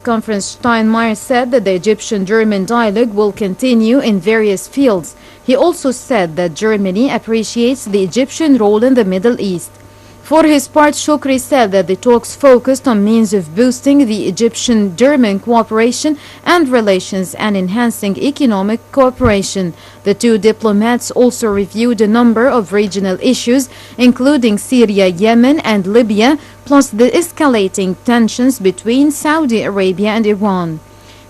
Conference, Steinmeier said that the Egyptian-German dialogue will continue in various fields. He also said that Germany appreciates the Egyptian role in the Middle East. For his part, Shukri said that the talks focused on means of boosting the Egyptian-German cooperation and relations and enhancing economic cooperation. The two diplomats also reviewed a number of regional issues, including Syria, Yemen, and Libya, plus the escalating tensions between Saudi Arabia and Iran.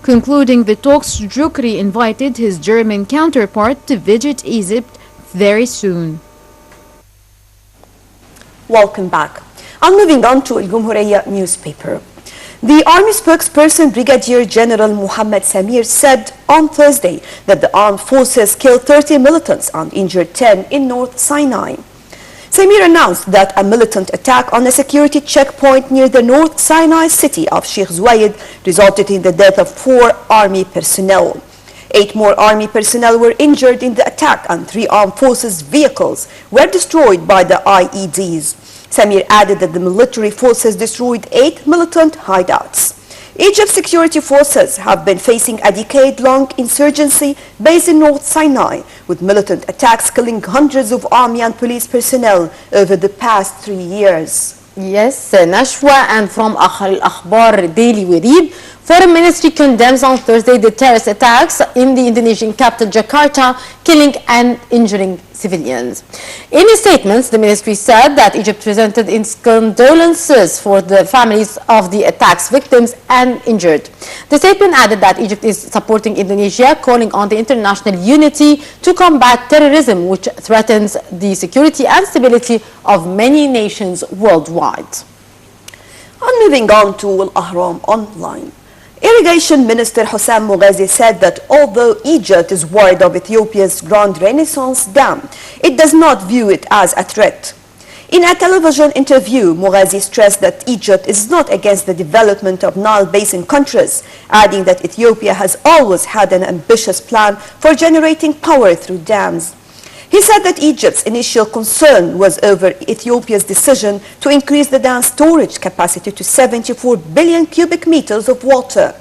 Concluding the talks, Shukri invited his German counterpart to visit Egypt very soon. Welcome back. I'm moving on to Al Jumhuriyya newspaper. The Army spokesperson Brigadier General Mohammed Samir said on Thursday that the armed forces killed 30 militants and injured 10 in North Sinai. Samir announced that a militant attack on a security checkpoint near the North Sinai city of Sheikh Zayed resulted in the death of 4 Army personnel. 8 more Army personnel were injured in the attack and 3 armed forces vehicles were destroyed by the IEDs. Samir added that the military forces destroyed 8 militant hideouts. Egypt's security forces have been facing a decade-long insurgency based in North Sinai, with militant attacks killing hundreds of army and police personnel over the past 3 years. Yes, Nashwa, and from Akhbar al-Akhbar Daily we read, Foreign Ministry condemns on Thursday the terrorist attacks in the Indonesian capital Jakarta, killing and injuring civilians. In a statement, the ministry said that Egypt presented its condolences for the families of the attacks victims and injured. The statement added that Egypt is supporting Indonesia, calling on the international unity to combat terrorism, which threatens the security and stability of many nations worldwide. And moving on to Al-Ahram Online. Irrigation Minister Hussam Moghazi said that although Egypt is worried of Ethiopia's Grand Renaissance Dam, it does not view it as a threat. In a television interview, Moghazi stressed that Egypt is not against the development of Nile Basin countries, adding that Ethiopia has always had an ambitious plan for generating power through dams. He said that Egypt's initial concern was over Ethiopia's decision to increase the dam's storage capacity to 74 billion cubic meters of water.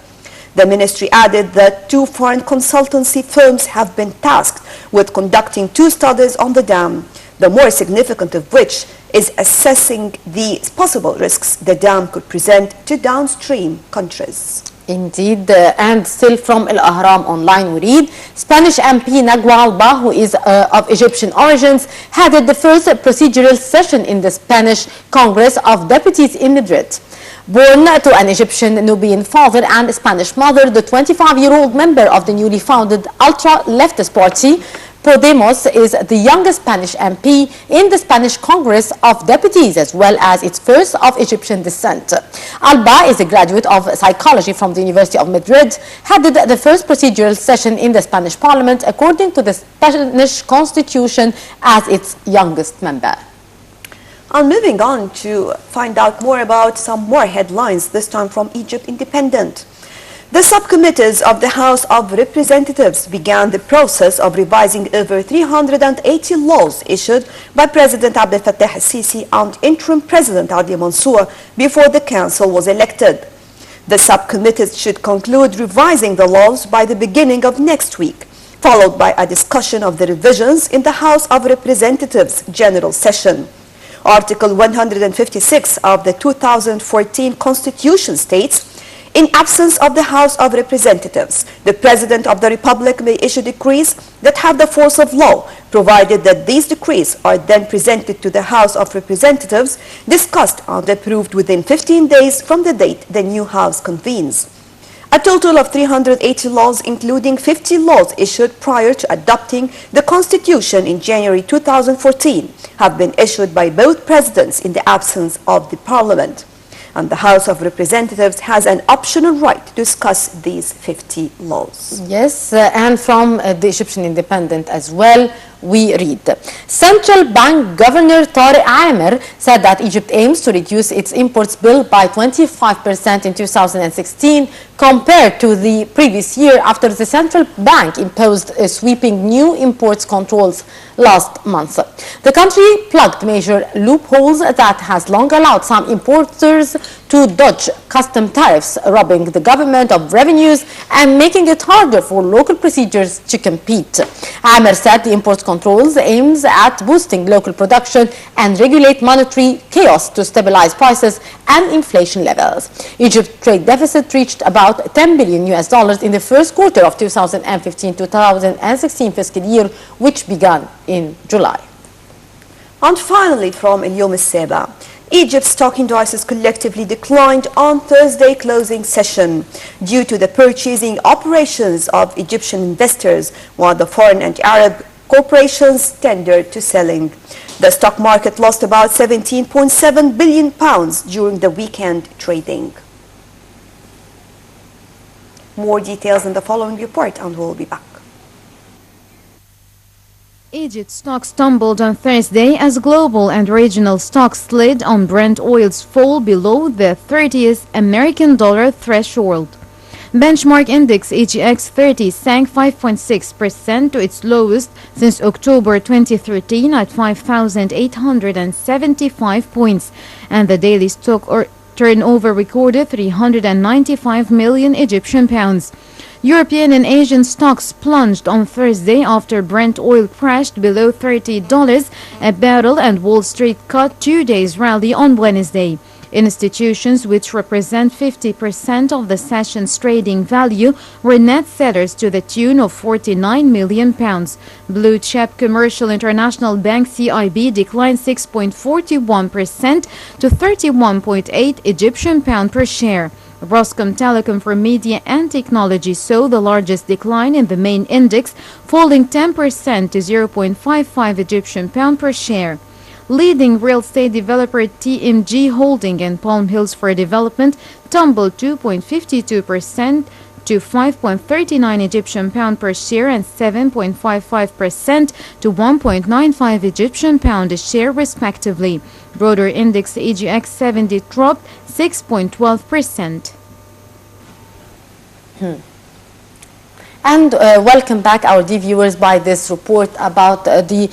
The ministry added that 2 foreign consultancy firms have been tasked with conducting 2 studies on the dam, the more significant of which is assessing the possible risks the dam could present to downstream countries. Indeed, and still from Al-Ahram Online we read, Spanish MP Nagwa Alba, who is of Egyptian origins, headed the first procedural session in the Spanish Congress of Deputies in Madrid. Born to an Egyptian Nubian father and a Spanish mother, the 25-year-old member of the newly founded ultra-leftist party, Podemos, is the youngest Spanish MP in the Spanish Congress of Deputies, as well as its first of Egyptian descent. Alba is a graduate of psychology from the University of Madrid, headed the first procedural session in the Spanish Parliament according to the Spanish Constitution as its youngest member. And moving on to find out more about some more headlines, this time from Egypt Independent. The subcommittees of the House of Representatives began the process of revising over 380 laws issued by President Abdel Fattah al-Sisi and interim President Adi Mansour before the council was elected. The subcommittees should conclude revising the laws by the beginning of next week, followed by a discussion of the revisions in the House of Representatives General Session. Article 156 of the 2014 Constitution states, in absence of the House of Representatives, the President of the Republic may issue decrees that have the force of law, provided that these decrees are then presented to the House of Representatives, discussed and approved within 15 days from the date the new House convenes. A total of 380 laws, including 50 laws issued prior to adopting the Constitution in January 2014, have been issued by both presidents in the absence of the Parliament. And the House of Representatives has an optional right to discuss these 50 laws. Yes, and from the Egyptian Independent as well, we read, Central Bank Governor Tariq Amer said that Egypt aims to reduce its imports bill by 25% in 2016 compared to the previous year after the central bank imposed sweeping new imports controls last month. The country plugged major loopholes that has long allowed some importers to dodge custom tariffs, robbing the government of revenues and making it harder for local procedures to compete. Amer said the import controls aims at boosting local production and regulate monetary chaos to stabilize prices and inflation levels. Egypt's trade deficit reached about $10 billion in the first quarter of 2015-2016 fiscal year, which began in July. And finally, from Al-Yom Al-Saba, Egypt's stock indices collectively declined on Thursday closing session due to the purchasing operations of Egyptian investors, while the foreign and Arab corporations tendered to selling. The stock market lost about £17.7 billion during the weekend trading. More details in the following report, and we'll be back. Egypt stocks tumbled on Thursday as global and regional stocks slid on Brent oil's fall below the 30th American dollar threshold. Benchmark index EGX 30 sank 5.6% to its lowest since October 2013 at 5,875 points, and the daily stock turnover recorded 395 million Egyptian pounds. European and Asian stocks plunged on Thursday after Brent oil crashed below $30 a barrel and Wall Street cut 2 days rally on Wednesday. Institutions, which represent 50% of the session's trading value, were net sellers to the tune of £49 million. Blue chip Commercial International Bank CIB declined 6.41% to 31.8 Egyptian pound per share. Roscom Telecom for Media and Technology saw the largest decline in the main index, falling 10% to 0.55 Egyptian pound per share. Leading real estate developer TMG Holding and Palm Hills for Development tumbled 2.52% to 5.39 Egyptian pound per share and 7.55% to 1.95 Egyptian pound a share respectively. Broader index EGX 70 dropped 6.12%. And welcome back our dear viewers by this report about the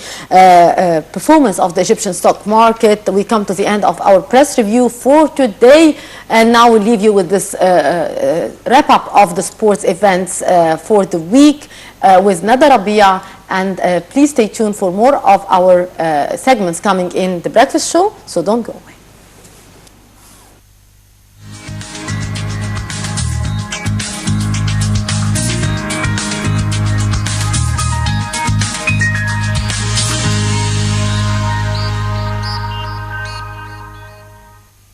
performance of the Egyptian stock market. We come to the end of our press review for today, and now we leave you with this wrap up of the sports events for the week with Nada Rabia. And please stay tuned for more of our segments coming in the breakfast show, so don't go away.